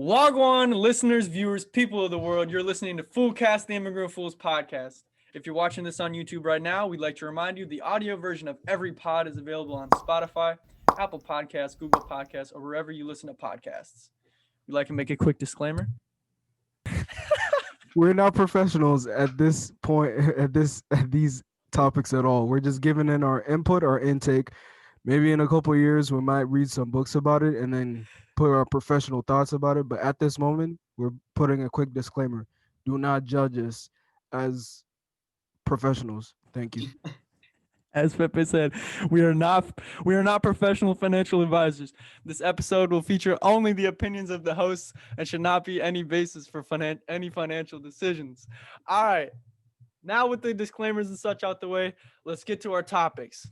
Wagwan listeners, viewers, people of the world, you're listening to Foolcast, the Immigrant Fools podcast. If you're watching this on YouTube right now, we'd like to remind you the audio version of every pod is available on Spotify, Apple Podcasts, Google Podcasts, or wherever you listen to podcasts. We'd like to make a quick disclaimer. We're not professionals at this point, at these topics at all. We're just giving in our input, our intake. Maybe in a couple of years, we might read some books about it and then put our professional thoughts about it. But at this moment, we're putting a quick disclaimer. Do not judge us as professionals. Thank you. As Pepe said, we are not professional financial advisors. This episode will feature only the opinions of the hosts and should not be any basis for any financial decisions. All right. Now with the disclaimers and such out the way, let's get to our topics.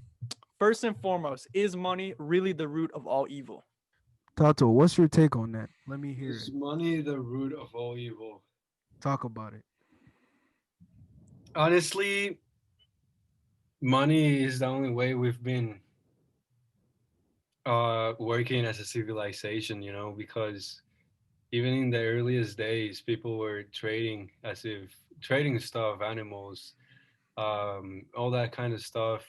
First and foremost, is money really the root of all evil? Tato, what's your take on that? Let me hear Is it. money the root of all evil? Talk about it. Honestly, money is the only way we've been working as a civilization, because even in the earliest days, people were trading stuff, animals, all that kind of stuff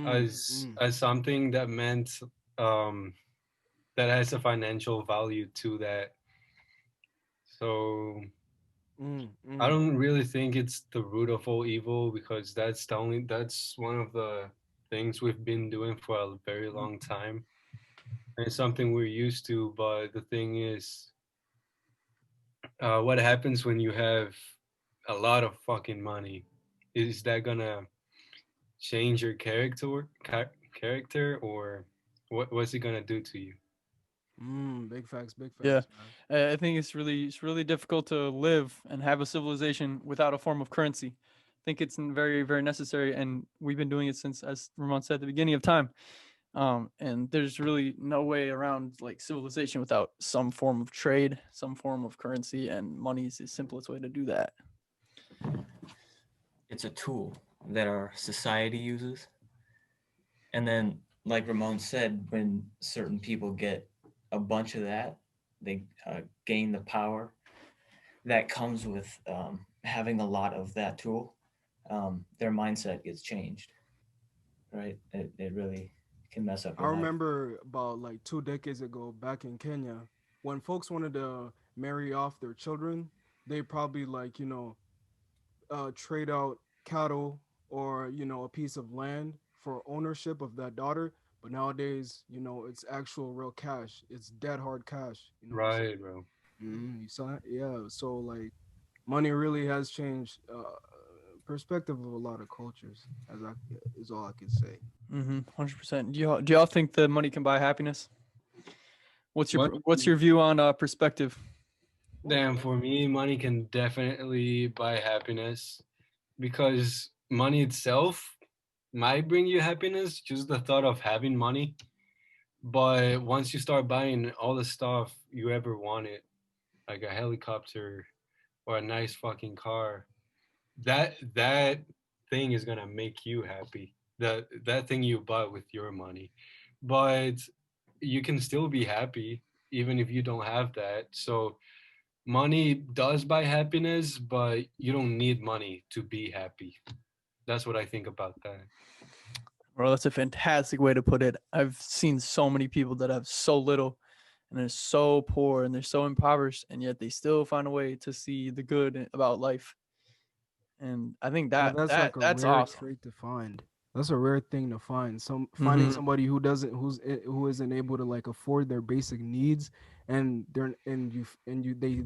as something that meant that has a financial value to that. So I don't really think it's the root of all evil, because that's one of the things we've been doing for a very long time, and it's something we're used to. But the thing is, what happens when you have a lot of fucking money? Is that gonna change your character, or what's it gonna do to you? Big facts, big facts. Yeah. Man. I think it's really difficult to live and have a civilization without a form of currency. I think it's very, very necessary, and we've been doing it since, as Ramon said, the beginning of time. And there's really no way around like civilization without some form of trade, some form of currency, and money is the simplest way to do that. It's a tool that our society uses. And then, like Ramon said, when certain people get a bunch of that, they gain the power that comes with having a lot of that tool. Their mindset gets changed, right? It really can mess up. I remember about like 2 decades ago back in Kenya, when folks wanted to marry off their children, they probably trade out cattle or a piece of land for ownership of that daughter. But nowadays, it's actual real cash. It's dead hard cash. Right, bro. You saw it? Yeah. So like, money really has changed perspective of a lot of cultures. Is all I can say. 100%. Do y'all think that money can buy happiness? What's your view on perspective? Damn, for me, money can definitely buy happiness, because money itself might bring you happiness, just the thought of having money. But once you start buying all the stuff you ever wanted, like a helicopter or a nice fucking car, that thing is gonna make you happy. That thing you bought with your money. But you can still be happy even if you don't have that. So money does buy happiness, but you don't need money to be happy. That's what I think about that. Bro, that's a fantastic way to put it. I've seen so many people that have so little and they're so poor and they're so impoverished, and yet they still find a way to see the good about life. And I think that's like a that's rare awesome. trait to find. That's a rare thing to find. Finding somebody who isn't able to like afford their basic needs, and they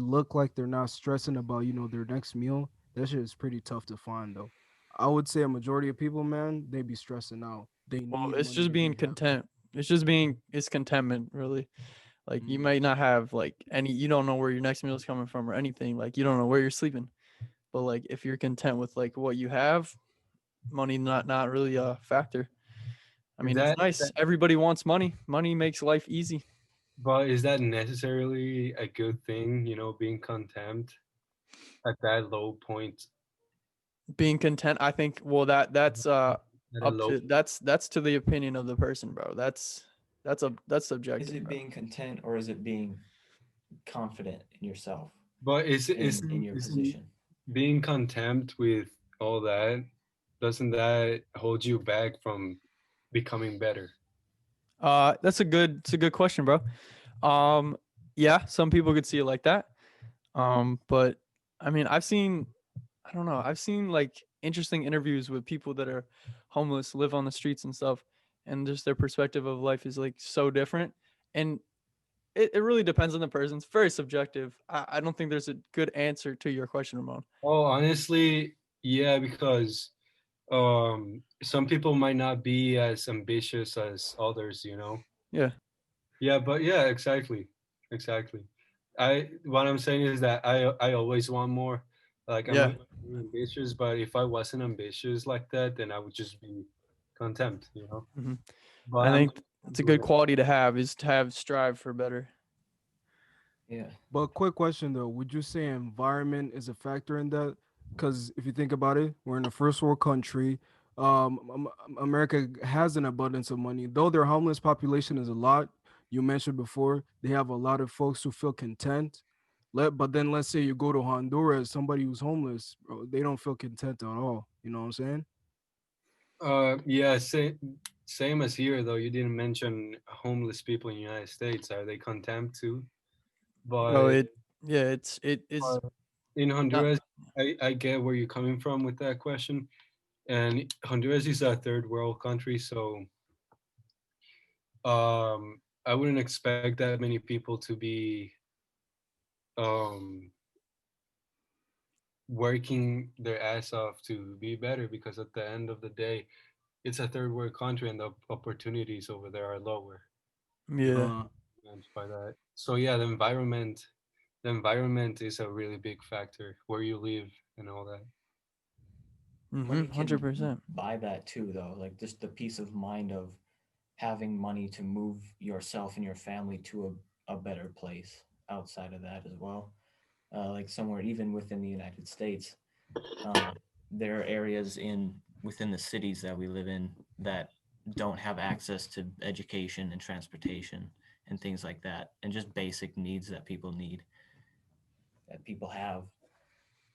look like they're not stressing about their next meal. That shit is pretty tough to find though. I would say a majority of people, man, they be stressing out. They need Well, it's money just to being be happy. content. It's contentment, really. Like you might not have like you don't know where your next meal is coming from or anything. Like you don't know where you're sleeping. But like if you're content with like what you have, money not really a factor. I mean, it's nice. Everybody wants money. Money makes life easy. But is that necessarily a good thing, being content at that low point? Being content, I think. Well, that's At a up low to that's to the opinion of the person, bro. That's subjective. Is it Bro. being content, or is it being confident in yourself But in your isn't position. being content with all that, doesn't that hold you back from becoming better? It's a good question, bro. Yeah, some people could see it like that. But I mean, I don't know, I've seen like interesting interviews with people that are homeless, live on the streets and stuff, and just their perspective of life is like so different. And it really depends on the person. It's very subjective. I don't think there's a good answer to your question, Ramon. Oh, honestly, yeah, because some people might not be as ambitious as others, you know. Yeah. Yeah, but yeah, exactly. Exactly. I what I'm saying is that I always want more. Like I'm Yeah. ambitious, but if I wasn't ambitious like that, then I would just be content, you know. hmm But I I'm think it's a good quality to have, is to have strive for better. Yeah. But quick question though, would you say environment is a factor in that? Because if you think about it, we're in a first world country. America has an abundance of money, though their homeless population is a lot. You mentioned before they have a lot of folks who feel content. But then let's say you go to Honduras, somebody who's homeless, bro, they don't feel content at all. You know what I'm saying? yeah, same as here though. You didn't mention homeless people in the United States. Are they contempt too? Bro, But it is in not. Honduras, I get where you're coming from with that question. And Honduras is a third world country, so I wouldn't expect that many people to be um, working their ass off to be better, because at the end of the day, it's a third world country and the opportunities over there are lower. Yeah. Uh, Meant by that. So yeah, the environment is a really big factor, where you live and all that. Money 100%. can buy that too, though. Like just the peace of mind of having money to move yourself and your family to a better place outside of that as well. Like somewhere even within the United States, um, there are areas in within the cities that we live in that don't have access to education and transportation and things like that, and just basic needs that people need, that people have.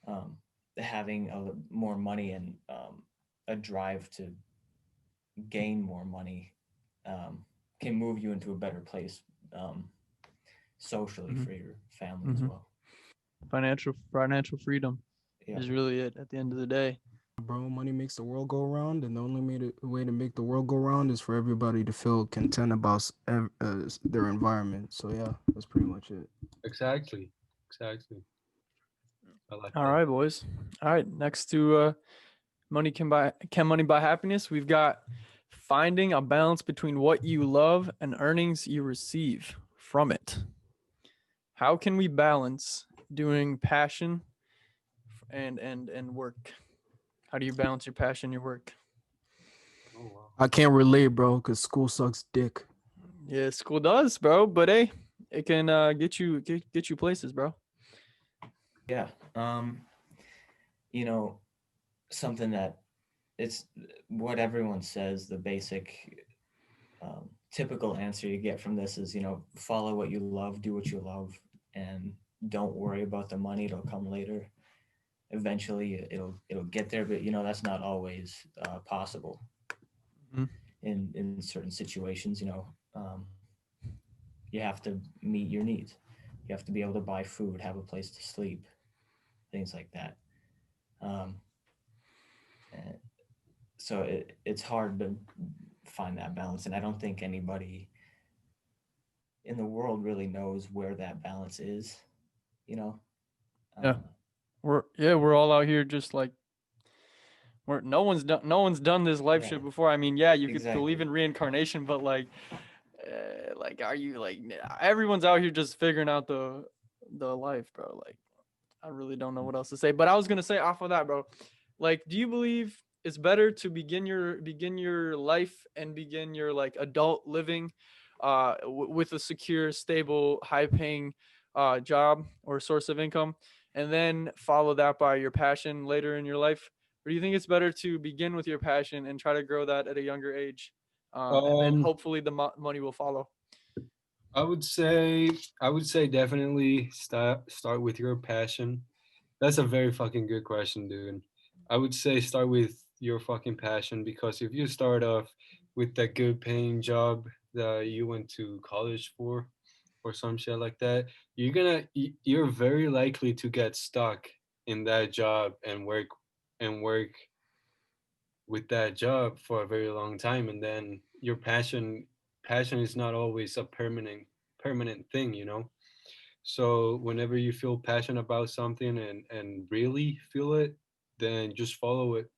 Um, Having more money and a drive to gain more money um, can move you into a better place um, socially hmm for your family as hmm well. Financial freedom Yeah. is really it at the end of the day. bro, money makes the world go around, and the only way to make the world go around is for everybody to feel content about their environment. So yeah, that's pretty much it. Exactly, exactly. I like All that. right, boys. All right, next to can money buy happiness? We've got finding a balance between what you love and earnings you receive from it. How can we balance doing passion and work? How do you balance your passion, your work? Oh wow. I can't relate, bro, because school sucks dick. Yeah, school does, bro. But hey, it can get you places, bro. Yeah. You know, something that it's what everyone says, the basic typical answer you get from this is, follow what you love, do what you love, and don't worry about the money. It'll come later. Eventually, it'll get there, but that's not always possible Mhm. in certain situations. You have to meet your needs. You have to be able to buy food, have a place to sleep, things like that. Um, and so it's hard to find that balance, and I don't think anybody in the world really knows where that balance is. You know, Yeah, uh, we're all out here just like we're no one's done this life yeah, shit before. I mean, yeah, you could believe exactly. in reincarnation, but like, are you like everyone's out here just figuring out the life, bro? Like, I really don't know what else to say. But I was gonna say off of that, bro. Like, do you believe it's better to begin your life and begin your like adult living, with a secure, stable, high-paying, job or source of income, and then follow that by your passion later in your life? Or do you think it's better to begin with your passion and try to grow that at a younger age, and then Um, hopefully the money will follow? I would say definitely start with your passion. That's a very fucking good question, dude. I would say start with your fucking passion, because if you start off with that good paying job that you went to college for or some shit like that, you're very likely to get stuck in that job and work with that job for a very long time, and then your passion is not always a permanent thing, you know. So whenever you feel passionate about something and really feel it, then just follow it,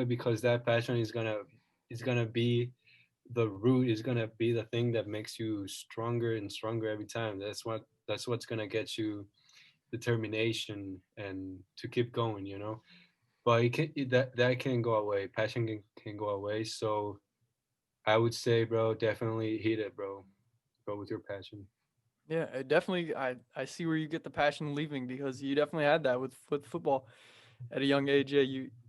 because that passion is gonna be the root, is gonna be the thing that makes you stronger and stronger every time. That's what's gonna get you determination and to keep going, you know. But that can go away. Passion can go away. So I would say, bro, definitely hit it, bro. Go with your passion. Yeah, definitely. I see where you get the passion leaving, because you definitely had that with football at a young age. Yeah,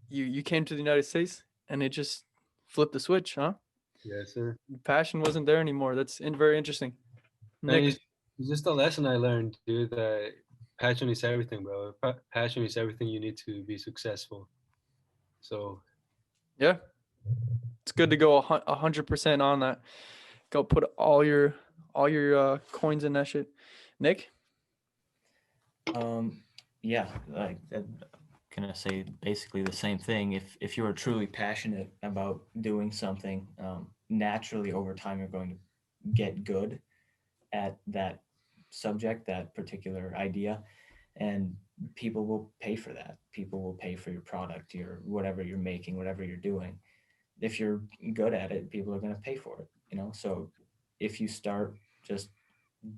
you came to the United States and it just flipped the switch, huh? Yes, sir. Passion wasn't there anymore. That's very interesting. And Nick, it's just a lesson I learned, dude, that passion is everything, bro. Passion is everything you need to be successful. So yeah, it's good to go 100% on that. Go put all your coins in that shit. Nick, Yeah, like gonna say basically the same thing. If you are truly passionate about doing something, naturally over time you're going to get good at that subject, that particular idea, and people will pay for that. People will pay for your product, your whatever you're making, whatever you're doing. If you're good at it, people are going to pay for it. You know, so if you start just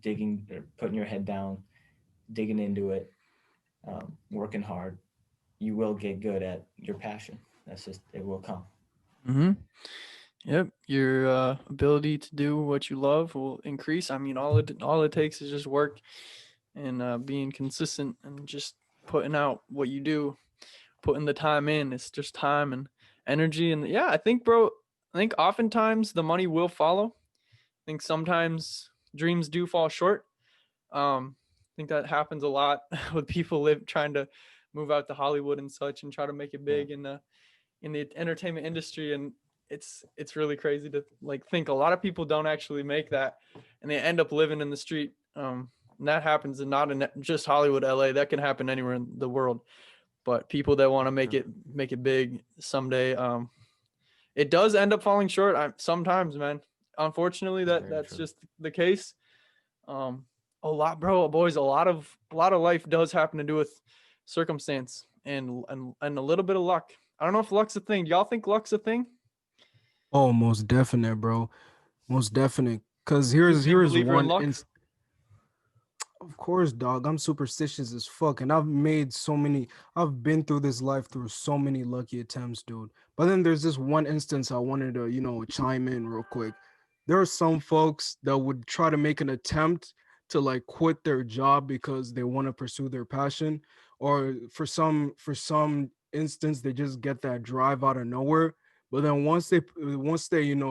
digging or putting your head down, digging into it, working hard, you will get good at your passion. That's just it will come. mm-hmm. Yep, your ability to do what you love will increase. I mean, all it takes is just work and being consistent and just putting out what you do, putting the time in. It's just time and energy, and yeah, I think, bro. I think oftentimes the money will follow. I think sometimes dreams do fall short. I think that happens a lot with people trying to move out to Hollywood and such and try to make it Yeah. big in the entertainment industry, and it's really crazy to like think a lot of people don't actually make that, and they end up living in the street. And that happens, and not in just Hollywood, LA. That can happen anywhere in the world. But people that want to make it big someday, it does end up falling short. Sometimes, man. Unfortunately, Very that's true. just the case. Um, a lot, bro, boys. A lot of life does happen to do with circumstance and a little bit of luck. I don't know if luck's a thing. Do y'all think luck's a thing? Oh, most definite, bro. Most definite. Cause You a big here's believer in one luck? Of course, dog. I'm superstitious as fuck, and I've been through this life through so many lucky attempts, dude. But then there's this one instance I wanted to, chime in real quick. There are some folks that would try to make an attempt to like quit their job because they want to pursue their passion, or for some instance, they just get that drive out of nowhere. But then once they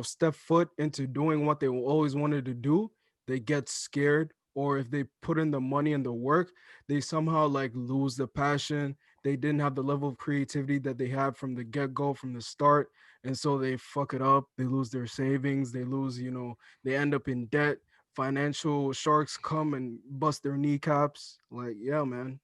step foot into doing what they always wanted to do, they get scared, or if they put in the money and the work, they somehow like lose the passion. They didn't have the level of creativity that they had from the get-go, from the start, and so they fuck it up. They lose their savings, they lose, they end up in debt. Financial sharks come and bust their kneecaps. Like, yeah, man,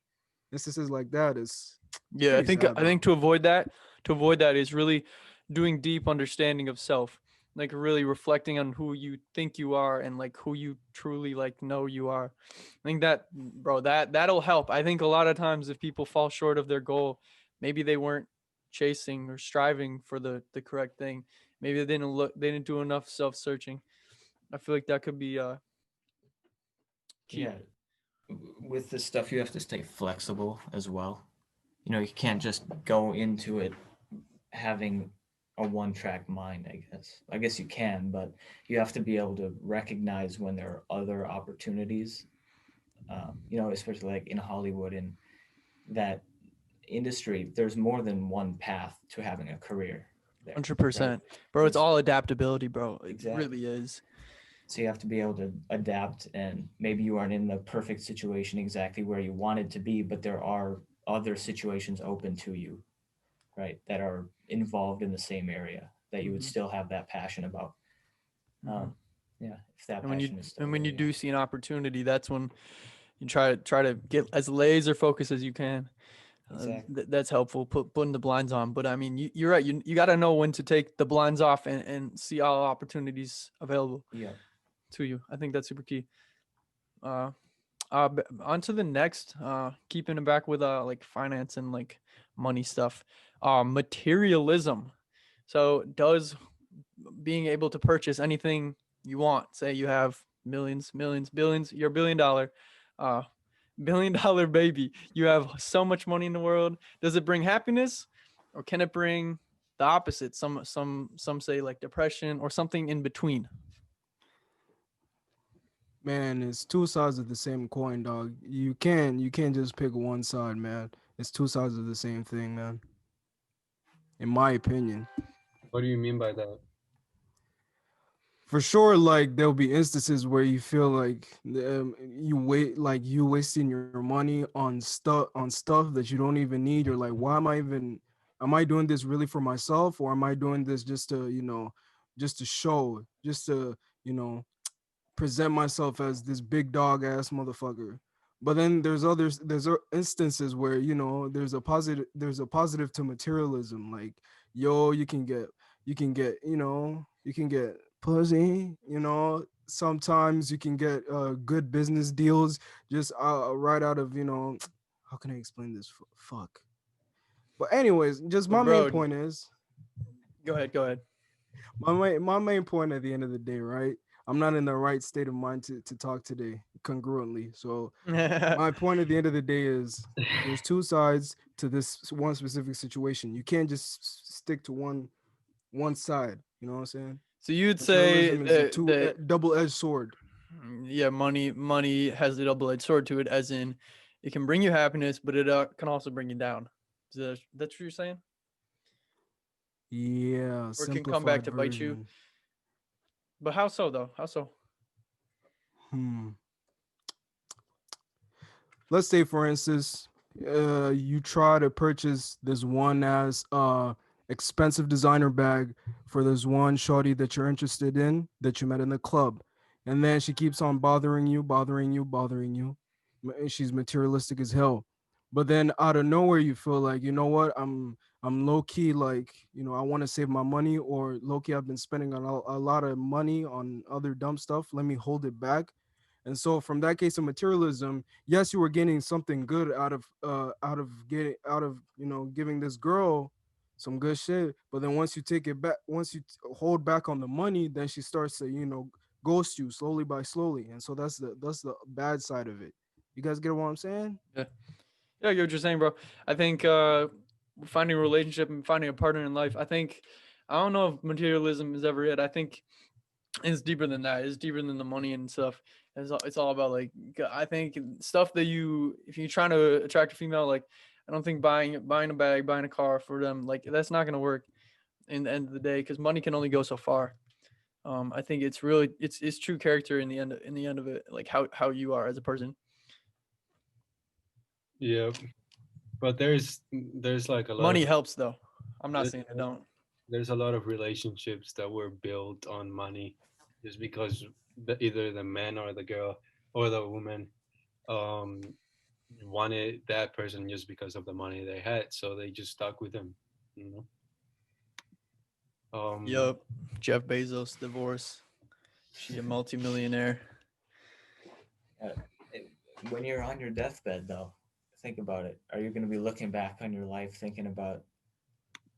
instances like that it's Yeah, I pretty think sad, I bro. think to avoid that is really doing deep understanding of self, like really reflecting on who you think you are and like who you truly like know you are. I think that, bro, that'll help. I think a lot of times if people fall short of their goal, maybe they weren't chasing or striving for the correct thing. Maybe they didn't do enough self-searching. I feel like that could be key. Yeah, with this stuff you have to stay flexible as well. You know, you can't just go into it having a one track mind, I guess you can, but you have to be able to recognize when there are other opportunities. Especially like in Hollywood, in that industry, there's more than one path to having a career there, right? 100%. Bro, it's There's all adaptability, bro. It exactly. really is. So you have to be able to adapt, and maybe you aren't in the perfect situation exactly where you wanted to be, but there are other situations open to you, right, that are involved in the same area that you would Mhm. still have that passion about. Mhm. Yeah, if that And when you passion is still and when you there, do see an opportunity, that's when you try to get as laser focused as you can. Exactly. That's helpful. Putting the blinds on, but I mean, you're right. You got to know when to take the blinds off and see all opportunities available Yeah. to you. I think that's super key. Uh, On to the next. Keeping it back with like finance and like money stuff. Materialism. So does being able to purchase anything you want, say you have millions, millions, billions, you're $1 billion, uh, $1 billion baby, you have so much money in the world. Does it bring happiness, or can it bring the opposite? Some say like depression or something in between. Man, it's two sides of the same coin, dog. You can't just pick one side, man. It's two sides of the same thing, man. In my opinion. What do you mean by that? For sure, like there'll be instances where you feel like you wasting your money on stuff that you don't even need. You're like, why am I doing this really for myself, or am I doing this just to, just to show, just to, you know, present myself as this big dog ass motherfucker. But then instances where, there's a positive to materialism. Like, yo, you can get pussy. Sometimes you can get good business deals just right out of, how can I explain this? Fuck. But anyways, just But my main bro, point is, go ahead. my main point at the end of the day, right? I'm not in the right state of mind to talk today congruently. So my point at the end of the day is, there's two sides to this one specific situation. You can't just stick to one side. You know what I'm saying? So you'd say Materialism is a two that double-edged sword. yeah, money has a double-edged sword to it, as in it can bring you happiness, but it can also bring you down. That's what you're saying? Yeah, Or it can come back simplified to bite you. version. But how so though? How so? Hmm. Let's say, for instance, you try to purchase this one as expensive designer bag for this one shorty that you're interested in, that you met in the club, and then she keeps on bothering you, bothering you, bothering you. She's materialistic as hell. But then out of nowhere, you feel like, you know what, I'm low key, like, I want to save my money, or low key I've been spending a lot of money on other dumb stuff. Let me hold it back. And so from that case of materialism, yes, you were getting something good out of giving this girl some good shit. But then once you take it back, once you hold back on the money, then she starts to, ghost you slowly by slowly. And so that's the bad side of it. You guys get what I'm saying? Yeah. Yeah, I get what you're saying, bro. I think finding a relationship and finding a partner in life, I don't know if materialism is ever it. I think it's deeper than that. It's deeper than the money and stuff. It's all about like I think stuff that if you're trying to attract a female, like I don't think buying a bag, buying a car for them, like that's not gonna work in the end of the day, because money can only go so far. I think it's really it's true character in the end of it, like how you are as a person. Yeah, but there's like a lot of Money helps though. I'm not there's, saying it don't. there's a lot of relationships that were built on money, just because either the man or the girl or the woman um wanted that person just because of the money they had, so they just stuck with them, you know. Yup. Jeff Bezos divorce. She a multimillionaire. Uh, when you're on your deathbed, though, think about it. Are you going to be looking back on your life thinking about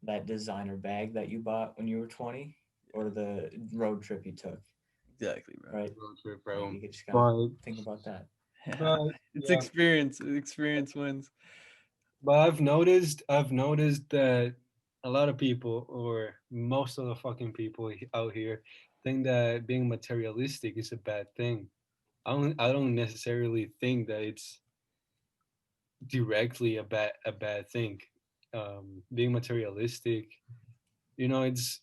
that designer bag that you bought when you were 20, or the road trip you took? Exactly, bro. Right? Road trip, Like, bro. you just got to but think about that. Yeah. but It's yeah, experience. Experience wins. but I've noticed that a lot of people, or most of the fucking people out here, think that being materialistic is a bad thing. I don't necessarily think that it's directly a bad thing. Being materialistic, it's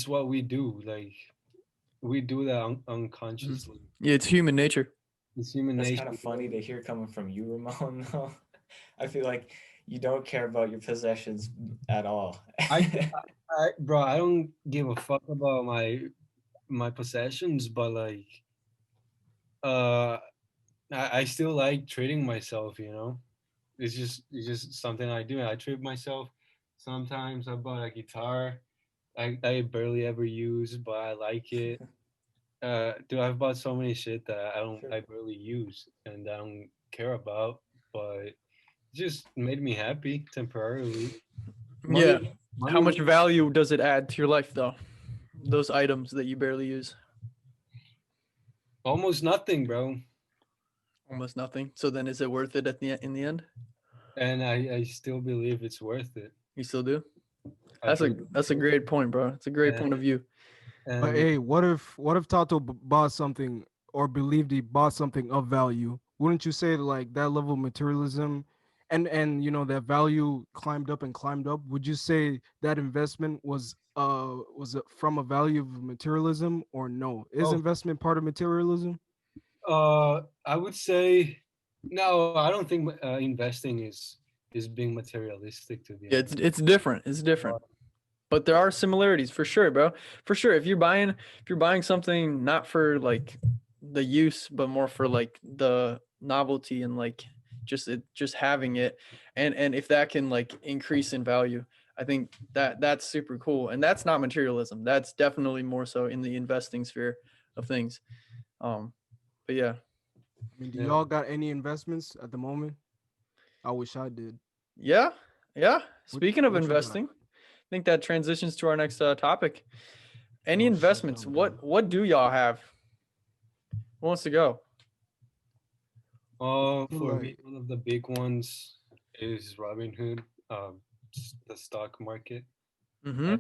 what we do. Like, we do that unconsciously. Yeah, it's human nature. It's human That's nature. kind of funny to hear coming from you, Ramon. Though I feel like you don't care about your possessions at all. Bro, I don't give a fuck about my possessions, but like, uh, I still like treating myself. You know, it's just something I do. I treat myself. Sometimes I bought a guitar. I barely ever use, but I like it. Dude, I've bought so many shit that Sure. I barely use and I don't care about, but it just made me happy temporarily. Yeah. Money, How money, much value does it add to your life, though? Those items that you barely use. almost nothing, bro. Almost nothing. So then, is it worth it in the end? And I still believe it's worth it. You still do? I try, That's a great point, bro. It's a great and, point of view. But and hey, what if Tato bought something or believed he bought something of value? Wouldn't you say like that level of materialism and you know that value climbed up and climbed up? Would you say that investment was it from a value of materialism or no? Is oh, investment part of materialism? I would say no. I don't think investing is being materialistic, to be Yeah, honest. it's different. It's different. But there are similarities for sure, bro. For sure. If you're buying something not for like the use, but more for like the novelty and like just having it, and if that can like increase in value, I think that's super cool. And that's not materialism. That's definitely more so in the investing sphere of things. But yeah. I mean, do Yeah. y'all got any investments at the moment? I wish I did. Yeah. Yeah. What Speaking of what you got? investing, I think that transitions to our next topic. Any Oh, shit, investments? I'm done. What do y'all have? Who wants to go? Feel For me, like one of the big ones is Robinhood, the stock market. Mm-hmm.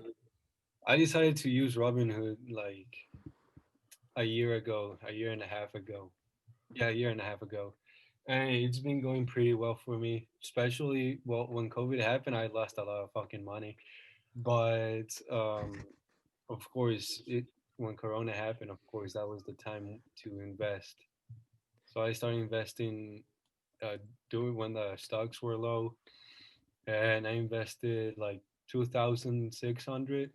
I, I decided to use Robinhood like a year ago, a year and a half ago. Yeah, a year and a half ago. And it's been going pretty well for me, especially well when COVID happened, I lost a lot of fucking money. But of course, it when Corona happened, of course, that was the time to invest. So I started investing uh, doing when the stocks were low, and I invested like 2,600,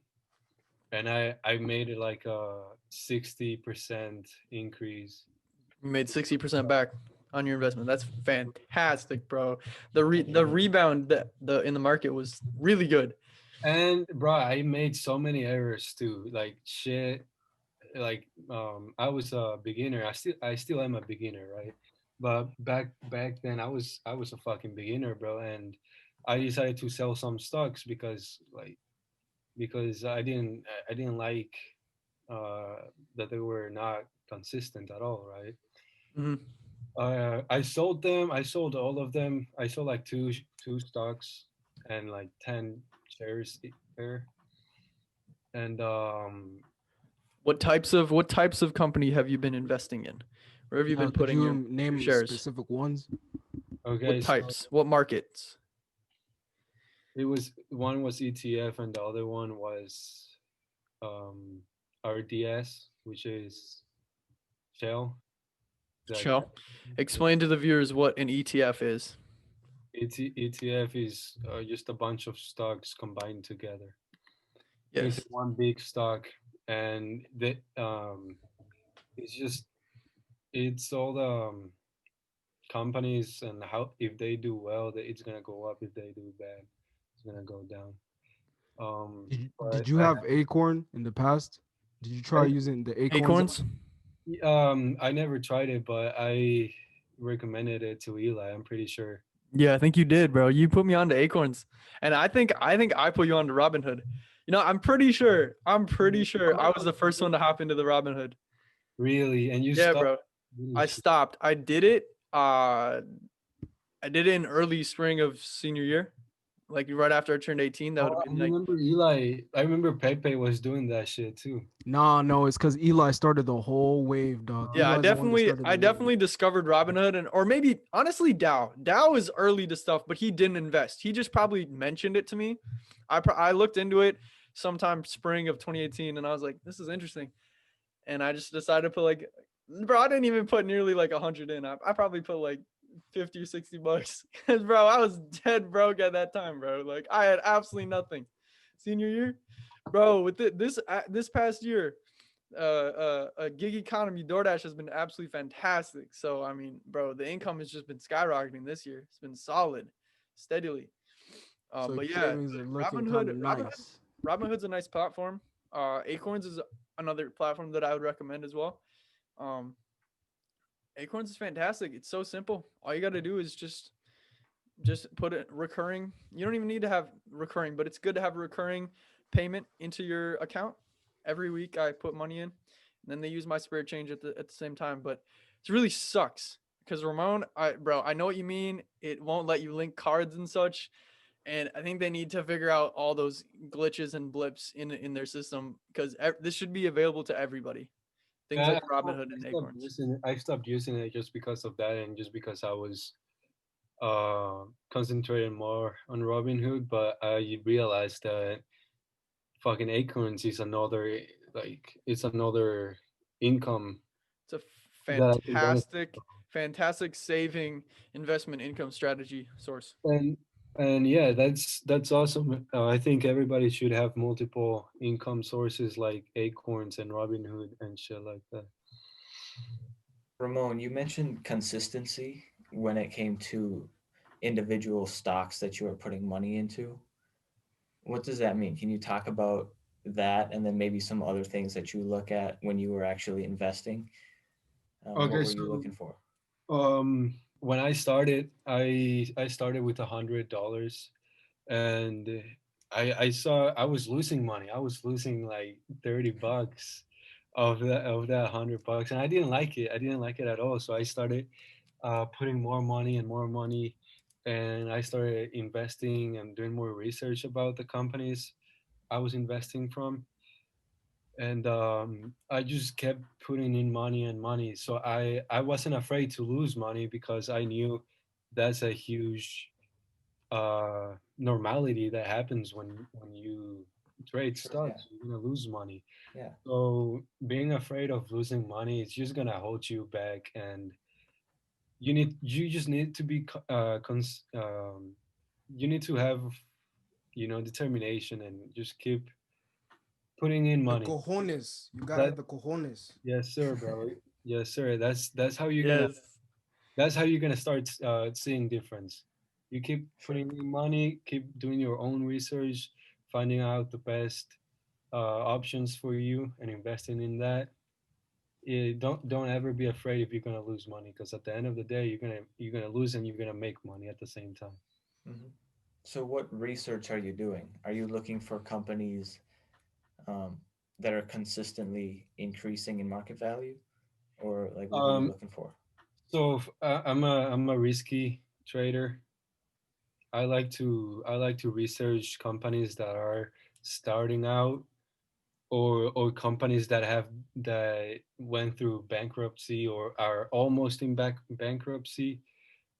and I made it like a 60% increase. You made 60% back on your investment. That's fantastic, bro. The rebound the in the market was really good. And bro, I made so many errors too, like shit. Like I was a beginner. I still am a beginner, right? But back then I was a fucking beginner, bro, and I decided to sell some stocks because I didn't like that they were not consistent at all, right? Hmm. I sold them. I sold all of them. I sold like two stocks and like 10 shares there. And What types of company have you been investing in? Where have you been could putting you your name shares? specific ones? okay, What so types? What markets? it was one was ETF and the other one was um RDS, which is Shell. Like Shell. Explain to the viewers what an ETF is. ETF is just a bunch of stocks combined together into Yes. one big stock, and it's just it's all the companies and how if they do well, it's gonna go up. If they do bad, it's gonna go down. Did But you have Acorn in the past? Did you try using the Acorns? Acorns? I never tried it, but I recommended it to Eli. I'm pretty sure. Yeah, I think you did, bro. You put me on to Acorns. And I think I put you on to Robinhood. You know, I'm pretty sure I was the first one to hop into the Robinhood. Really, and you Yeah, stopped. bro. Really I stopped. I did it in early spring of senior year. Like right after I turned 18. That would Oh, have I been like, remember Eli. I remember Pepe was doing that shit too. Nah, no, it's because Eli started the whole wave, dog. yeah, Eli's the one that started the I wave. definitely discovered Robinhood and or maybe honestly Dow. Dow is early to stuff, but he didn't invest. He just probably mentioned it to me. I looked into it sometime spring of 2018 and I was like, this is interesting. and I just decided to put like, bro, I didn't even put nearly like 100 in. I probably put like 50 or 60 bucks. Cause bro, I was dead broke at that time, bro. Like I had absolutely nothing. Senior year, bro, with this past year, a gig economy, DoorDash has been absolutely fantastic. So I mean, bro, the income has just been skyrocketing this year. It's been solid, steadily. So But yeah, savings are looking kind of nice. Robinhood's a nice platform. Acorns is another platform that I would recommend as well. Um, Acorns is fantastic. It's so simple. All you got to do is just put it recurring. You don't even need to have recurring, but it's good to have a recurring payment into your account. Every week I put money in, and then they use my spare change at the same time. But it really sucks because Ramon, I know what you mean. It won't let you link cards and such, and I think they need to figure out all those glitches and blips in their system because this should be available to everybody. Things Yeah, like Robinhood and Acorns. I stopped using it just because of that, and just because I was concentrating more on Robinhood. But I realized that fucking Acorns is another, like, it's another income It's a that I can benefit fantastic saving investment income strategy source. from. And yeah, that's awesome. I think everybody should have multiple income sources like Acorns and Robinhood and shit like that. Ramon, you mentioned consistency when it came to individual stocks that you are putting money into. What does that mean? Can you talk about that and then maybe some other things that you look at when you were actually investing? What Okay, were you so looking for? when I started, I started with $100, and I saw I was losing money. I was losing like $30 of that $100, and I didn't like it. I didn't like it at all. So I started putting more money and more money, and I started investing and doing more research about the companies I was investing from, and I just kept putting in money and money. So I wasn't afraid to lose money because I knew that's a huge normality that happens when you trade Sure, yeah. stocks. You're gonna lose money. Yeah. So being afraid of losing money is just gonna hold you back, and you just need to be you need to have, determination, and just keep putting in The money. cojones. You gotta That have the cojones. Yes, sir, bro. Yes, sir. That's how you're gonna Yes. that's how you're gonna start seeing difference. You keep Sure. putting in money, keep doing your own research, finding out the best options for you, and investing in that. Don't ever be afraid if you're gonna lose money, because at the end of the day, you're gonna lose and you're gonna make money at the same time. Mhm. So, what research are you doing? Are you looking for companies um, that are consistently increasing in market value, or like what are you Um, looking for? so I'm a risky trader. I like to research companies that are starting out, or companies that went through bankruptcy or are almost in bankruptcy.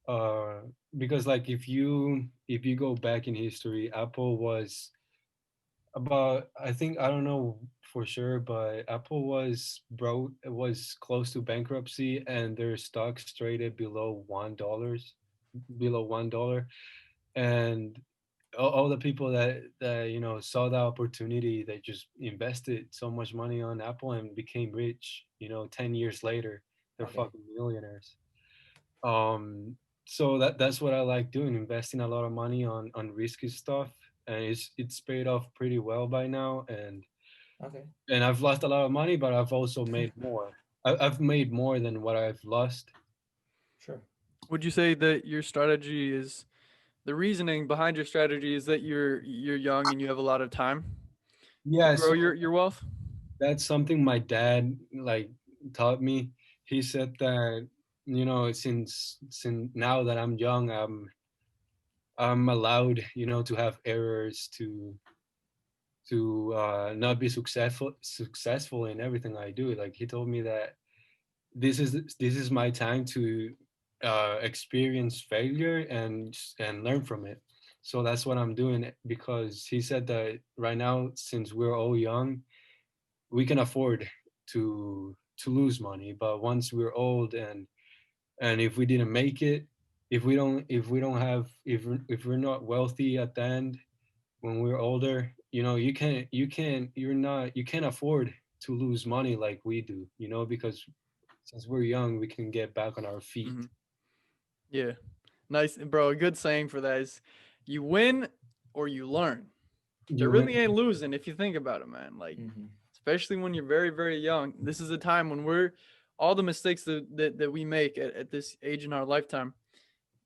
uh because, like, if you go back in history, Apple was about, I think, I don't know for sure, but Apple was broke, was close to bankruptcy, and their stocks traded below $1, and all the people that saw the opportunity, they just invested so much money on Apple and became rich. 10 years later, they're Okay. fucking millionaires. um so that's what I like doing, investing a lot of money on risky stuff, and it's paid off pretty well by now, Okay. and I've lost a lot of money, but I've also made more. I've made more than what I've lost. Sure. Would you say that your strategy is the reasoning behind your strategy is that you're young and you have a lot of time to Yeah, grow so your wealth? that's something my dad, like, taught me. He said that, since now that I'm young, I'm allowed, to have errors, to not be successful in everything I do. Like, he told me that this is my time to experience failure and learn from it. So that's what I'm doing, because he said that right now, since we're all young, we can afford to lose money. But once we're old, and if we didn't make it, if we don't have, if we're not wealthy at the end when we're older, you can't afford to lose money like we do, because since we're young, we can get back on our feet. Mhm. Yeah. Nice, bro. A good saying for that is you win or you learn. There You win. really ain't losing if you think about it, man. Like, Mhm. especially when you're very, very young. This is a time when we're all the mistakes that we make at this age in our lifetime.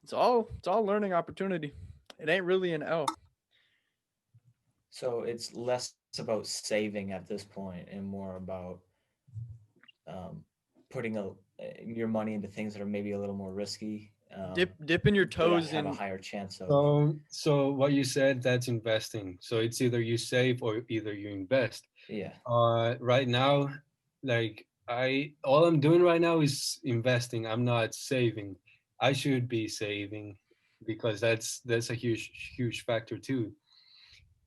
It's all learning opportunity. It ain't really an L. So it's less about saving at this point and more about um, putting your money into things that are maybe a little more risky. Dipping your That toes have a in. higher chance of. So what you said, that's investing. So it's either you save or either you invest. Yeah. Right now, like all I'm doing right now is investing. I'm not saving. I should be saving because that's a huge factor too.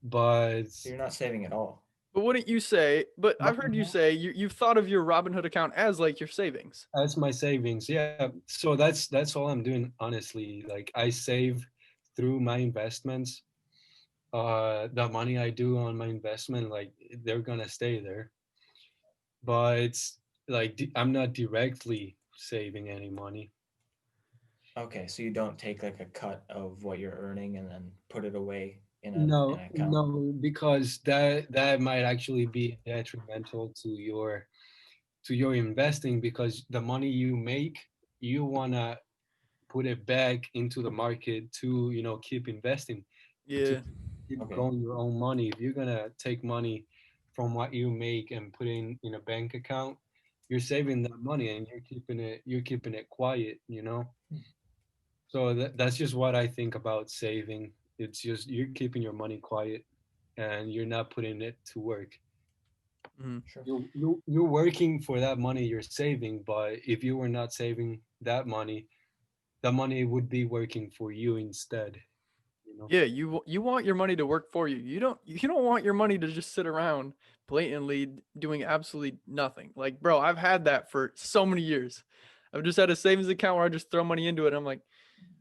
But So you're not saving at all. But wouldn't you say? But I've heard you Mhm. say you've thought of your Robinhood account as like your savings. That's my savings. Yeah. So that's all I'm doing, honestly. Like I save through my investments. The money I do on my investment, like they're gonna stay there. But it's like I'm not directly saving any money. Okay, so you don't take like a cut of what you're earning and then put it away in No, an account. no, because that might actually be detrimental to your investing, because the money you make, you wanna put it back into the market to keep investing, to Yeah. keep Okay. growing your own money. If you're gonna take money from what you make and put in a bank account, you're saving that money and you're keeping it quiet. So that's just what I think about saving. It's just you're keeping your money quiet and you're not putting it to work. Mhm. Sure. You're working for that money you're saving, but if you were not saving that money would be working for you instead. Yeah, you want your money to work for you. You don't want your money to just sit around blatantly doing absolutely nothing. Like, bro, I've had that for so many years. I've just had a savings account where I just throw money into it. I'm like,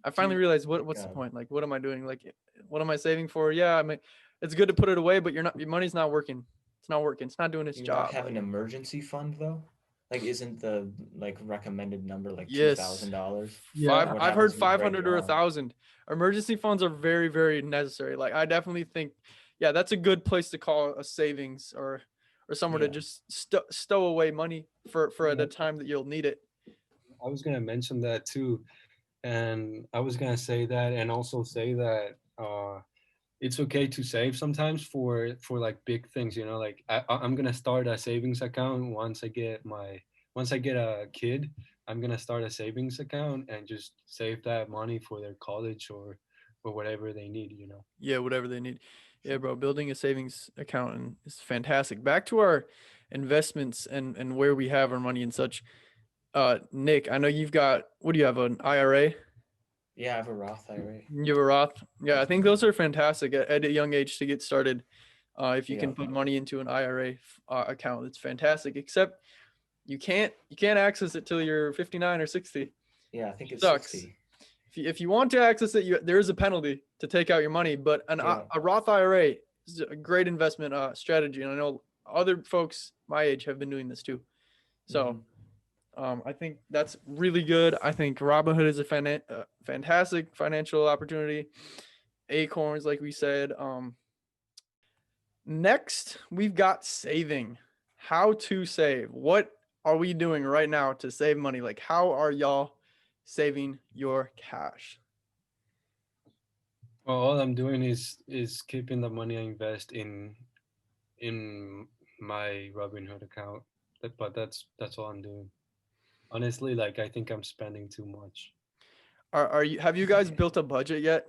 I So finally you realized like what's the point? Like, what am I doing? Like, what am I saving for? Yeah, I mean, it's good to put it away, but your money's not working. It's not working. It's not doing its do you not job. have an Like, emergency fund though? Like isn't the like recommended number like yes, $2,000? Yeah. What I've heard happens if you break 500 your or arm? 1,000. Emergency funds are very, very necessary. Like, I definitely think, yeah, that's a good place to call a savings or somewhere to Yeah. just stow away money for Yeah, the time that you'll need it. I was gonna mention that too, and I was gonna say that, and also say that it's okay to save sometimes for like big things. Like I'm gonna start a savings account once I get a kid. I'm gonna start a savings account and just save that money for their college or whatever they need. Yeah, whatever they need. Yeah, Sure. bro, building a savings account is fantastic. Back to our investments and where we have our money and such. Nick, I know you've got, what do you have, an IRA? Yeah, I have a Roth IRA. You have a Roth. Yeah, I think those are fantastic at a young age to get started. If you Yeah. can put money into an IRA account, it's fantastic. Except you can't access it till you're 59 or 60. Yeah, I think it's Sucks. 60. If you want to access it, there is a penalty to take out your money. But Yeah. a Roth IRA is a great investment strategy, and I know other folks my age have been doing this too. So. Mhm. I think that's really good. I think Robinhood is a fantastic financial opportunity. Acorns, like we said. Next, we've got saving. How to save. What are we doing right now to save money? Like, how are y'all saving your cash? Well, all I'm doing is keeping the money I invest in my Robinhood account. But that's all I'm doing. Honestly, like I think I'm spending too much. Are you have you guys built a budget yet?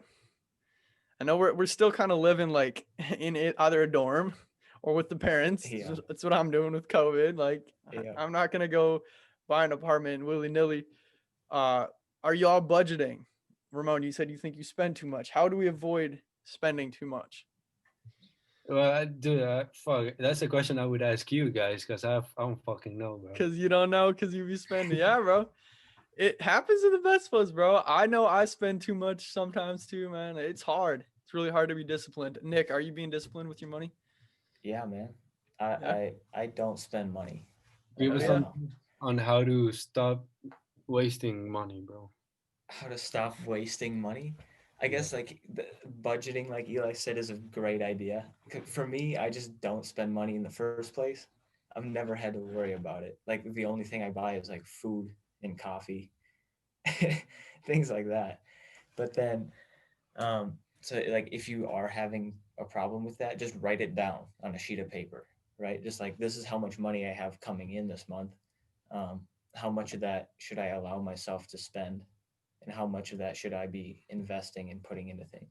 I know we're still kind of living like in either a dorm or with the parents. Yeah. That's what I'm doing with COVID. Like, Yeah. I'm not gonna go buy an apartment willy nilly. Uh, are y'all budgeting? Ramon, you said you think you spend too much. How do we avoid spending too much? Well, fuck. That's a question I would ask you guys because I don't fucking know, bro. Because you don't know, because you be spending. Yeah, bro. It happens to the best of us, bro. I know I spend too much sometimes too, man. It's hard. It's really hard to be disciplined. Nick, are you being disciplined with your money? Yeah, man. Yeah. I don't spend money. Give us yeah. some on how to stop wasting money, bro. How to stop wasting money? I guess like budgeting, like Eli said, is a great idea. For me, I just don't spend money in the first place. I've never had to worry about it. Like the only thing I buy is like food and coffee, things like that. But then, so like if you are having a problem with that, just write it down on a sheet of paper, right? Just like this is how much money I have coming in this month. How much of that should I allow myself to spend, and how much of that should I be investing and putting into things,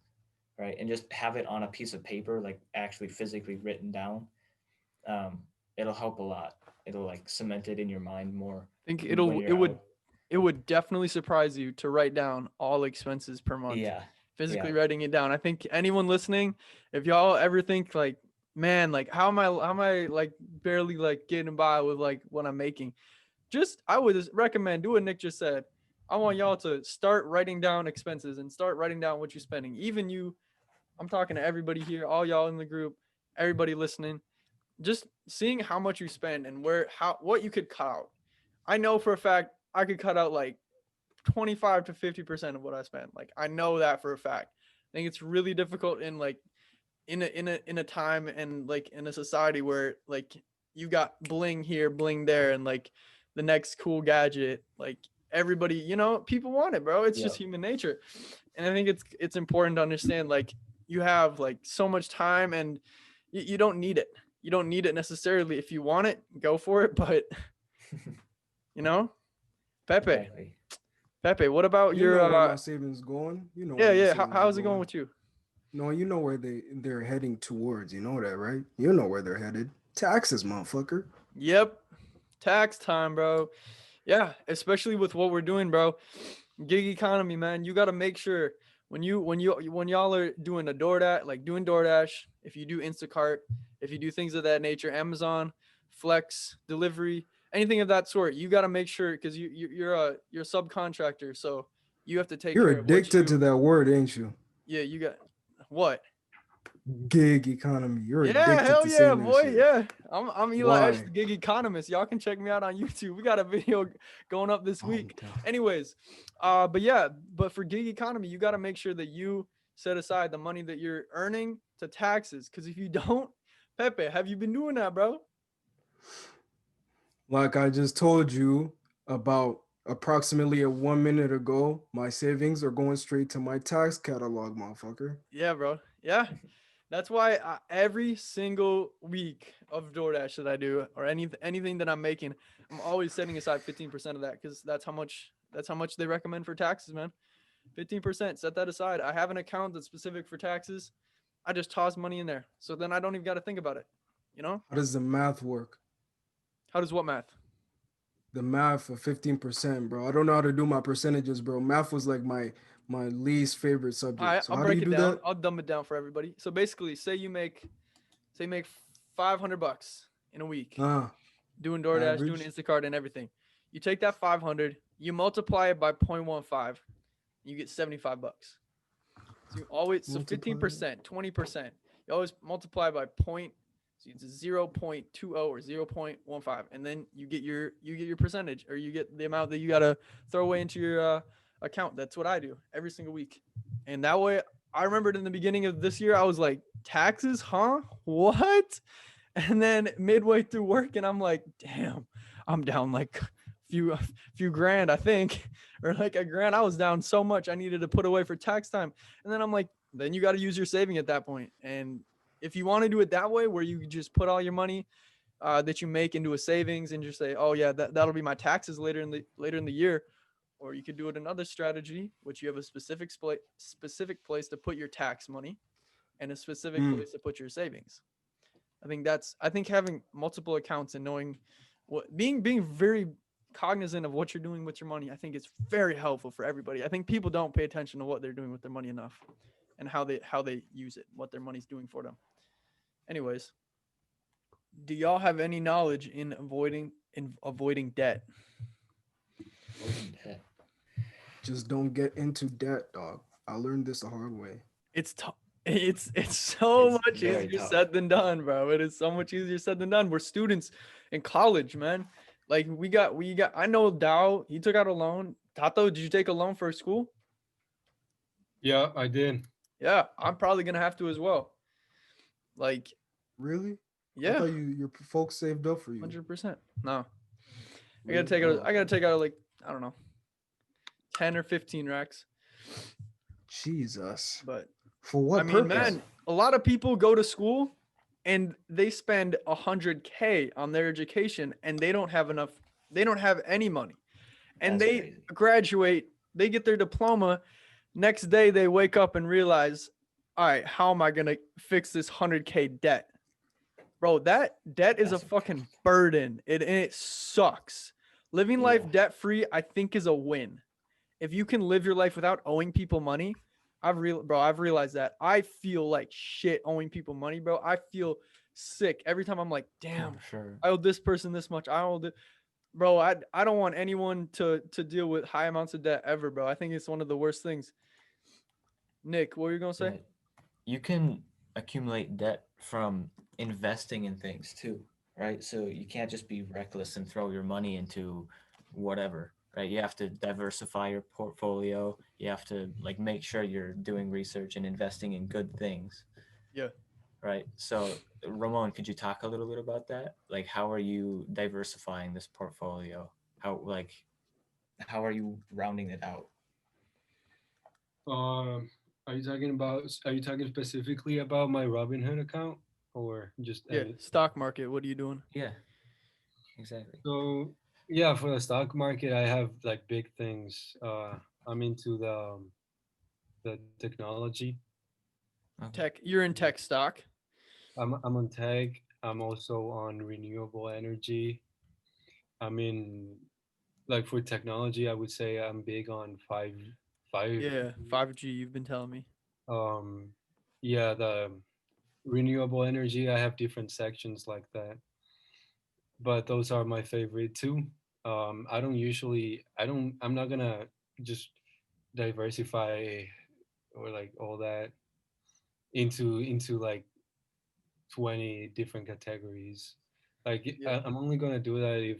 right? And just have it on a piece of paper, like actually physically written down. It'll help a lot. It'll like cement it in your mind more. I think when you're out. it would definitely surprise you to write down all expenses per month. Yeah. Physically writing it down. I think anyone listening, if y'all ever think like, man, like how am I like barely like getting by with like what I'm making? I would recommend do what Nick just said. I want y'all to start writing down expenses and start writing down what you're spending. Even you, I'm talking to everybody here, all y'all in the group, everybody listening, just seeing how much you spend and what you could cut out. I know for a fact I could cut out like 25 to 50% of what I spend. Like I know that for a fact. I think it's really difficult in like in a time and like in a society where like you got bling here, bling there, and like the next cool gadget, like everybody, people want it, bro. It's just human nature. And I think it's important to understand like you have like so much time and you don't need it. You don't need it necessarily. If you want it, go for it. But Pepe. Exactly. Pepe, what about You your know where my savings going? You know. yeah, where my yeah. savings How's are it going with you? No, you know where they're heading towards. You know that, right? You know where they're headed. Taxes, motherfucker. Yep. Tax time, bro. Yeah, especially with what we're doing, bro. Gig economy, man. You got to make sure when y'all are doing a DoorDash, like doing DoorDash, if you do Instacart, if you do things of that nature, Amazon, Flex, delivery, anything of that sort, you got to make sure because you're a subcontractor, so you have to take You're care of what addicted to that word, ain't you? Yeah, you got what? Gig economy. You're Yeah, addicted hell to yeah, saying that boy. shit. Yeah. I'm Eli Why? Esch, the gig economist. Y'all can check me out on YouTube. We got a video going up this week. down. Anyways, but for gig economy, you got to make sure that you set aside the money that you're earning to taxes. Because if you don't, Pepe, have you been doing that, bro? Like I just told you about approximately 1 minute ago, my savings are going straight to my tax catalog, motherfucker. Yeah, bro. Yeah. That's why every single week of DoorDash that I do or anything that I'm making, I'm always setting aside 15% of that because that's how much they recommend for taxes, man. 15%, set that aside. I have an account that's specific for taxes. I just toss money in there. So then I don't even got to think about it. How does the math work? How does what math? The math of 15%, bro. I don't know how to do my percentages, bro. Math was like my least favorite subject. All right, So I'll how do break you it do down. that? I'll dumb it down for everybody. So basically, say you make $500 in a week doing DoorDash, doing Average. Instacart and everything. You take that 500, you multiply it by 0.15, you get $75. So you always Multiply 15%, 20%. You always multiply by point. So it's 0.20 or 0.15, and then you get your percentage, or you get the amount that you gotta throw away into your account. That's what I do every single week, and that way I remembered in the beginning of this year I was like, taxes, huh? What? And then midway through work, and I'm like, damn, I'm down like a few grand, I think, or like a grand. I was down so much I needed to put away for tax time, and then I'm like, then you got to use your saving at that point, and if you want to do it that way, where you just put all your money that you make into a savings and just say, oh yeah, that'll be my taxes later in the year, or you could do it another strategy, which you have a specific place to put your tax money and a specific place to put your savings. I think having multiple accounts and knowing being very cognizant of what you're doing with your money, I think it's very helpful for everybody. I think people don't pay attention to what they're doing with their money enough and how they use it, what their money's doing for them. Anyways, do y'all have any knowledge in avoiding debt? Avoiding debt. Just don't get into debt, dog. I learned this the hard way. It's tough. It's so It's much very easier tough. said than done, bro. It is so much easier said than done. We're students in college, man. Like we got. I know Dow. He took out a loan. Tato, did you take a loan for school? Yeah, I did. Yeah, I'm probably gonna have to as well. Like, Really? I yeah, thought your folks saved up for you. 100%. No, I gotta Really? take out. Oh, I gotta take out like I don't know, 10 or 15 racks. Jesus. But For what I mean, purpose? man, a lot of people go to school and they spend 100K on their education and they don't have enough. They don't have any money, and That's they crazy. graduate. They get their diploma. Next day, they wake up and realize, all right, how am I gonna fix this 100K debt? Bro, that debt is a That's fucking burden. It sucks. Living life Yeah. debt free, I think, is a win. If you can live your life without owing people money, I've realized that. I feel like shit owing people money, bro. I feel sick every time I'm like, damn, For sure. I owe this person this much. I owe bro. I don't want anyone to deal with high amounts of debt ever, bro. I think it's one of the worst things. Nick, what were you gonna say? Yeah. You can accumulate debt from investing in things too, right? So you can't just be reckless and throw your money into whatever, right? You have to diversify your portfolio. You have to like make sure you're doing research and investing in good things, Yeah. right? So Ramon, could you talk a little bit about that? Like how are you diversifying this portfolio? How are you rounding it out? Um, are you talking specifically about my Robinhood account or just Yeah. any? Stock market. What are you doing? Yeah, exactly. So yeah, for the stock market, I have like big things. I'm into the technology. Okay. Tech. You're in tech stock. I'm on tech. I'm also on renewable energy. I mean, like for technology, I would say I'm big on five. Yeah. 5G. You've been telling me. Um, yeah, the renewable energy. I have different sections like that, but those are my favorite too. I don't usually. I don't. I'm not gonna just diversify or like all that into like 20 different categories. Like Yeah. I'm only gonna do that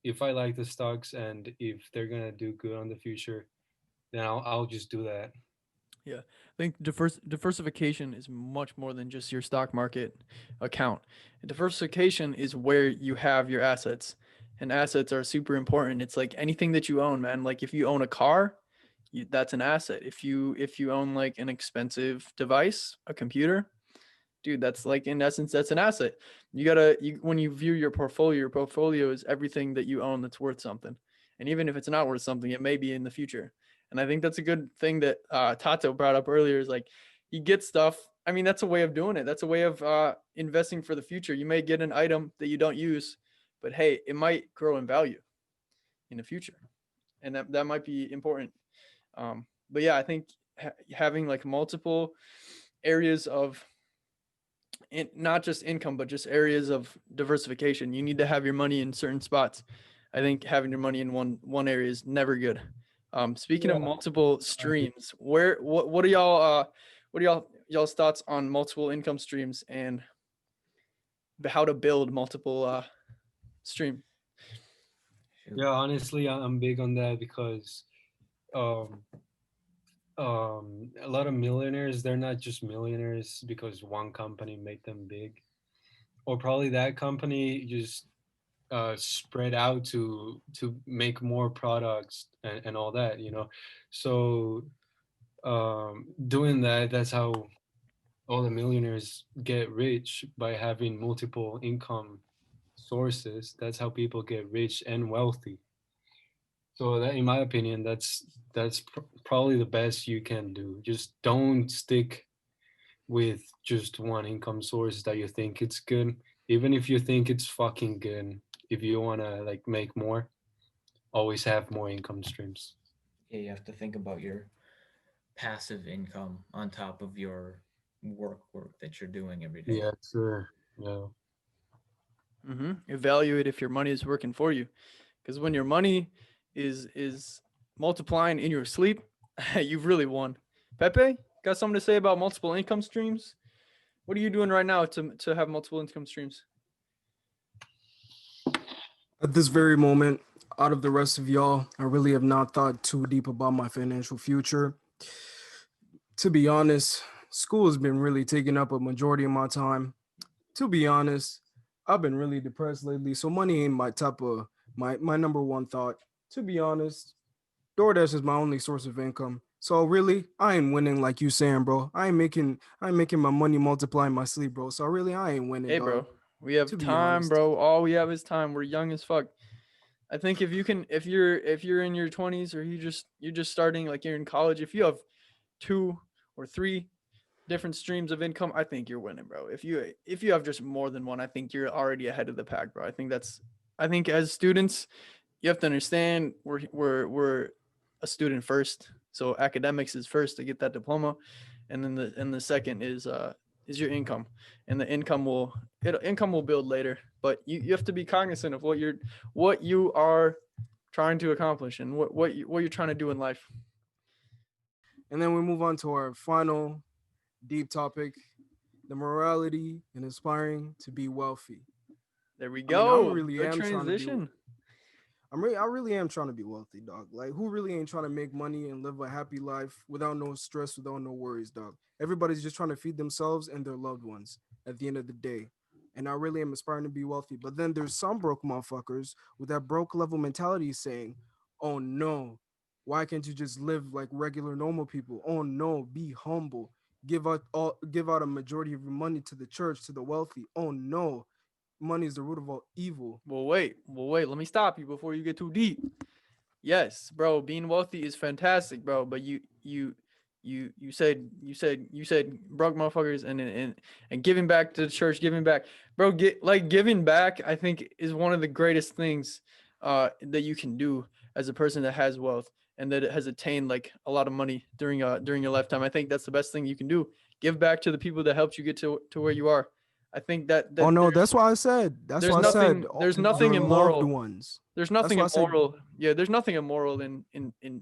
if I like the stocks and if they're gonna do good on the future, then I'll just do that. Yeah, I think diversification is much more than just your stock market account. Diversification is where you have your assets, and assets are super important. It's like anything that you own, man. Like if you own a car, that's an asset. If you own like an expensive device, a computer, dude, that's like in essence that's an asset. When you view your portfolio is everything that you own that's worth something. And even if it's not worth something, it may be in the future. And I think that's a good thing that Tato brought up earlier is like you get stuff. I mean, that's a way of doing it. That's a way of investing for the future. You may get an item that you don't use, but hey, it might grow in value in the future. And that might be important. But yeah, I think having like multiple areas of not just income, but just areas of diversification. You need to have your money in certain spots. I think having your money in one area is never good. Speaking of Yeah. multiple streams, what are y'all's thoughts on multiple income streams and how to build multiple stream? Shoot. Yeah, honestly, I'm big on that because um a lot of millionaires, they're not just millionaires because one company made them big, or probably that company just spread out to make more products and all that, you know. So doing that, that's how all the millionaires get rich, by having multiple income sources. That's how people get rich and wealthy. So that, in my opinion, that's probably the best you can do. Just don't stick with just one income source that you think it's good. Even if you think it's fucking good, if you want to like make more, always have more income streams. Yeah, you have to think about your passive income on top of your work that you're doing every day. Yeah, sure. Yeah. Evaluate if your money is working for you, because when your money is multiplying in your sleep, you've really won. Pepe, got something to say about multiple income streams? What are you doing right now to have multiple income streams? At this very moment, out of the rest of y'all, I really have not thought too deep about my financial future. To be honest, school has been really taking up a majority of my time. To be honest, I've been really depressed lately, so money ain't my top of my number one thought. To be honest, DoorDash is my only source of income. So really, I ain't winning like you saying, bro. I ain't making my money multiply in my sleep, bro. So really, I ain't winning, Hey, dog. bro, we have To be time, honest. bro. All we have is time. We're young as fuck. I think if you can, if you're in your 20s, or you're just starting, like you're in college, if you have 2 or 3 different streams of income, I think you're winning, bro. If you have just more than one, I think you're already ahead of the pack, bro. I think as students, you have to understand we're a student first. So academics is first to get that diploma, and then the second is your income, and the income will build later. But you have to be cognizant of what you are trying to accomplish, and what you're trying to do in life. And then we move on to our final deep topic, the morality and aspiring to be wealthy. There we I mean, I go. really Good am trying to be transition. I really am trying to be wealthy, dog. Like, who really ain't trying to make money and live a happy life without no stress, without no worries, dog? Everybody's just trying to feed themselves and their loved ones at the end of the day. And I really am aspiring to be wealthy. But then there's some broke motherfuckers with that broke level mentality saying, oh no, why can't you just live like regular normal people? Oh no, be humble. Give out a majority of your money to the church, to the wealthy. Oh no, money is the root of all evil. Well, wait. Let me stop you before you get too deep. Yes, bro, being wealthy is fantastic, bro. But you said broke motherfuckers, and giving back to the church, giving back, bro. Giving back, I think, is one of the greatest things that you can do as a person that has wealth and that has attained like a lot of money during your lifetime. I think that's the best thing you can do. Give back to the people that helped you get to where you are. I think Oh that no, that's why I said. That's there's why I said there's nothing your loved immoral. ones. There's That's nothing why I said. immoral. Yeah, there's nothing immoral in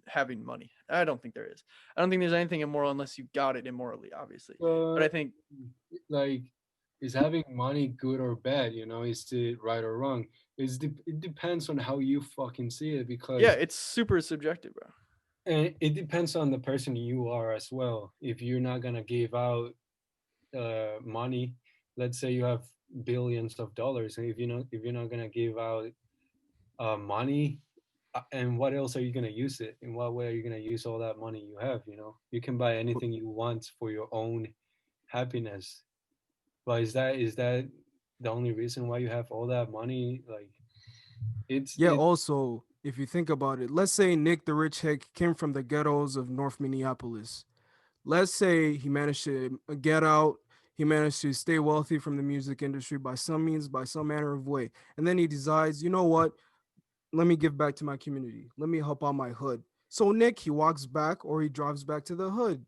having money. I don't think there is. I don't think there's anything immoral unless you got it immorally, obviously. But I think Like, is having money good or bad? You know, is it right or wrong? It depends on how you fucking see it, yeah, because it's super subjective, bro. and it depends on the person you are as well. If you're not gonna give out money, let's say you have billions of dollars, and if you're not gonna give out money, and what else are you gonna use it? In what way are you gonna use all that money you have? You know, you can buy anything you want for your own happiness. But is that the only reason why you have all that money? Like, it's Yeah, it. also, if you think about it, let's say Nick the Rich Hick came from the ghettos of North Minneapolis. Let's say he managed to get out, he managed to stay wealthy from the music industry by some means, by some manner of way. And then he decides, you know what? Let me give back to my community. Let me help out my hood. So Nick, he walks back or he drives back to the hood,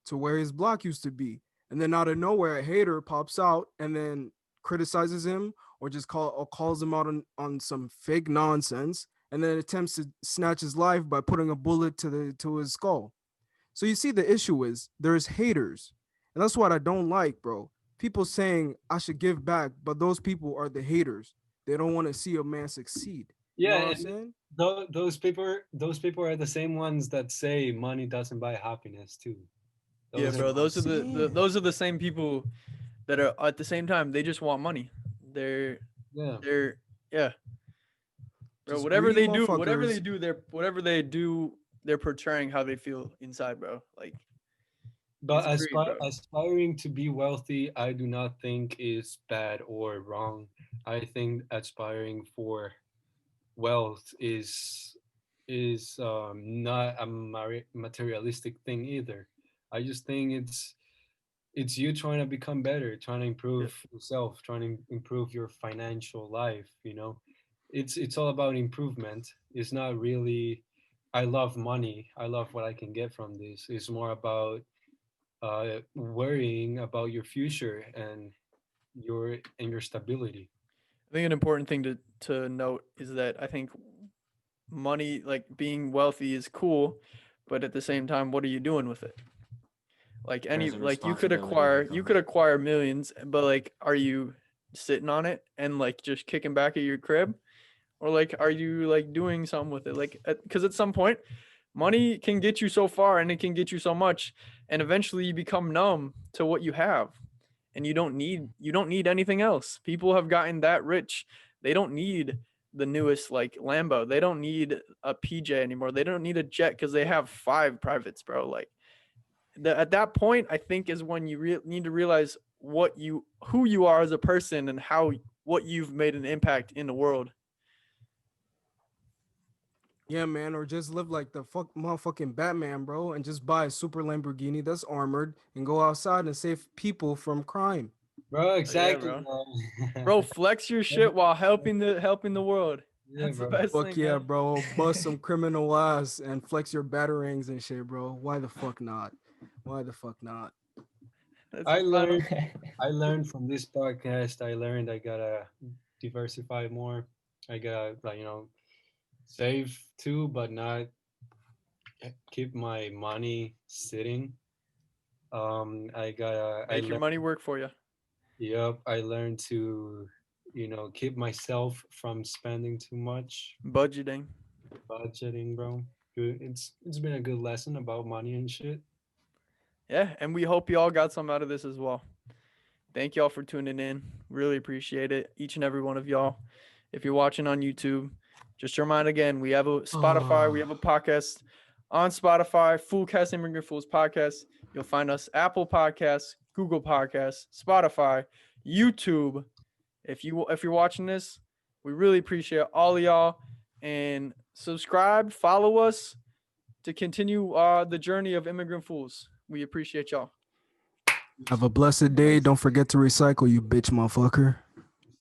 to where his block used to be. And then out of nowhere, a hater pops out and then criticizes him or just calls him out on some fake nonsense, and then attempts to snatch his life by putting a bullet to his skull. So you see, the issue is there's haters. And that's what I don't like, bro. People saying I should give back, but those people are the haters. They don't want to see a man succeed. You know Yeah, what I'm and saying? those people are the same ones that say money doesn't buy happiness too. Yeah, Those are That's the bro. what I'm Those are saying. those are the same people that are at the same time they just want money. They're yeah. they're yeah, bro. Just greedy Whatever they motherfuckers. do, they're portraying how they feel inside, bro. Like But it's greed, bro. aspiring to be wealthy, I do not think is bad or wrong. I think aspiring for wealth is not a materialistic thing either. I just think it's you trying to become better, trying to Yeah. improve yourself, trying to improve your financial life. You know, it's all about improvement. It's not really I love money, I love what I can get from this. It's more about worrying about your future and your stability. I think an important thing to note is that I think money, like being wealthy, is cool, but at the same time, what are you doing with it? Like There's a like you responsibility that could comes. acquire millions, but like, are you sitting on it and like just kicking back at your crib, or like are you like doing something with it? Like, because at some point, money can get you so far and it can get you so much, and eventually you become numb to what you have, and you don't need anything else. People have gotten that rich. They don't need the newest like Lambo. They don't need a PJ anymore. They don't need a jet because they have 5 privates, bro. Like at that point, I think is when you need to realize who you are as a person and how what you've made an impact in the world. Yeah, man, or just live like the motherfucking Batman, bro, and just buy a super Lamborghini that's armored and go outside and save people from crime. Bro, exactly, bro. bro. Bro, flex your shit while helping the world. Yeah, That's the bro. best Fuck thing, yeah, man. bro. Bust some criminal ass and flex your batarangs and shit, bro. Why the fuck not? Why the fuck not? That's I the final. learned from this podcast. I learned I gotta diversify more. I gotta save too, but not keep my money sitting. I Make your learned. money work for you. Yep, I learned to keep myself from spending too much. Budgeting. Budgeting, bro. Good. It's been a good lesson about money and shit. Yeah, and we hope you all got some out of this as well. Thank y'all for tuning in. Really appreciate it, each and every one of y'all. If you're watching on YouTube, just a reminder again, we have a Spotify, we have a podcast on Spotify, Foolcast Immigrant Fools Podcast. You'll find us Apple Podcasts, Google Podcasts, Spotify, YouTube. If you're watching this, we really appreciate all of y'all, and subscribe, follow us to continue the journey of Immigrant Fools. We appreciate y'all. Have a blessed day. Don't forget to recycle, you bitch motherfucker.